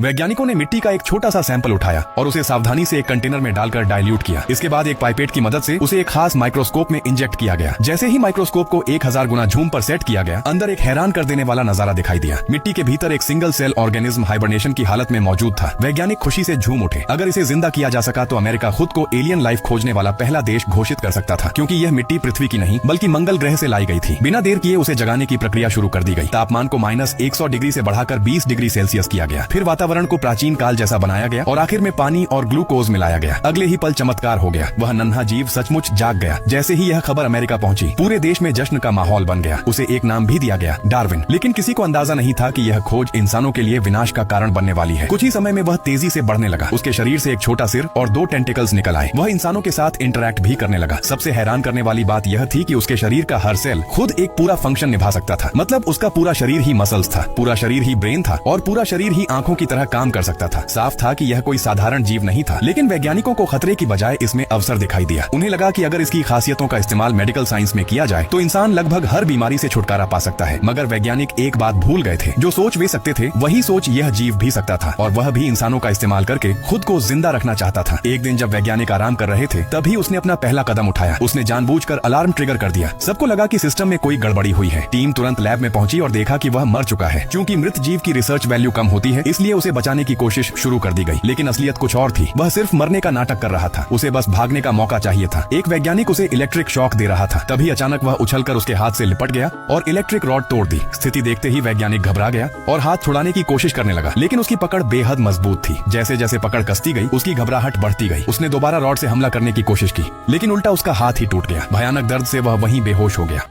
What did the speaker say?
वैज्ञानिकों ने मिट्टी का एक छोटा सा सैंपल उठाया और उसे सावधानी से एक कंटेनर में डालकर डाइल्यूट किया। इसके बाद एक पाइपेट की मदद से उसे एक खास माइक्रोस्कोप में इंजेक्ट किया गया। जैसे ही माइक्रोस्कोप को 1000 गुना झूम पर सेट किया गया, अंदर एक हैरान कर देने वाला नजारा दिखाई दिया। मिट्टी के भीतर एक सिंगल सेल ऑर्गेनिज्म हाइबरनेशन की हालत में मौजूद था। वैज्ञानिक खुशी से झूम उठे। अगर इसे जिंदा किया जा सका तो अमेरिका खुद को एलियन लाइफ खोजने वाला पहला देश घोषित कर सकता था, क्योंकि यह मिट्टी पृथ्वी की नहीं बल्कि मंगल ग्रह से लाई गई थी। बिना देर किए उसे जगाने की प्रक्रिया शुरू कर दी गई। तापमान को -100 डिग्री से बढ़ाकर 20 डिग्री सेल्सियस किया गया। फिर वातावरण को प्राचीन काल जैसा बनाया गया और आखिर में पानी और ग्लूकोज मिलाया गया। अगले ही पल चमत्कार हो गया। वह नन्हा जीव सचमुच जाग गया। जैसे ही यह खबर अमेरिका पहुंची, पूरे देश में जश्न का माहौल बन गया। उसे एक नाम भी दिया गया, डार्विन। लेकिन किसी को अंदाजा नहीं था कि यह खोज इंसानों के लिए विनाश का कारण बनने वाली है। कुछ ही समय में वह तेजी से बढ़ने लगा। उसके शरीर से एक छोटा सिर और 2 टेंटिकल्स निकल आए। वह इंसानों के साथ इंटरैक्ट भी करने लगा। सबसे हैरान करने वाली बात यह थी कि उसके शरीर का हर सेल खुद एक पूरा फंक्शन निभा सकता था। मतलब उसका पूरा शरीर ही मसल्स था, पूरा शरीर ही ब्रेन था और पूरा शरीर ही आंखों की तरह काम कर सकता था। साफ था कि यह कोई साधारण जीव नहीं था। लेकिन वैज्ञानिकों को खतरे की बजाय इसमें अवसर दिखाई दिया। उन्हें लगा कि अगर इसकी खासियतों का इस्तेमाल मेडिकल साइंस में किया जाए तो इंसान लगभग हर बीमारी से छुटकारा पा सकता है। मगर वैज्ञानिक एक बात भूल गए थे, जो सोच वे सकते थे वही सोच यह जीव भी सकता था, और वह भी इंसानों का इस्तेमाल करके खुद को जिंदा रखना चाहता था। एक दिन जब वैज्ञानिक आराम कर रहे थे, तभी उसने अपना पहला कदम उठाया। उसने जानबूझकर अलार्म ट्रिगर कर दिया। सबको लगा कि सिस्टम में कोई गड़बड़ी हुई है। टीम तुरंत लैब में पहुंची और देखा कि वह मर चुका है। क्योंकि मृत जीव की रिसर्च वैल्यू कम होती है, इसलिए उसे बचाने की कोशिश शुरू कर दी गई। लेकिन असलियत कुछ और थी। वह सिर्फ मरने का नाटक कर रहा था। उसे बस भागने का मौका चाहिए था। एक वैज्ञानिक उसे इलेक्ट्रिक शॉक दे रहा था। तभी अचानक वह उछलकर उसके हाथ से लिपट गया और इलेक्ट्रिक रॉड तोड़ दी। स्थिति देखते ही वैज्ञानिक घबरा गया और हाथ छुड़ाने की कोशिश करने लगा। लेकिन उसकी पकड़ बेहद मजबूत थी। जैसे जैसे पकड़ कसती गई, उसकी घबराहट बढ़ती गई। उसने दोबारा रॉड से हमला करने की कोशिश की, लेकिन उल्टा उसका हाथ ही टूट गया। भयानक दर्द से वह वहीं बेहोश हो गया।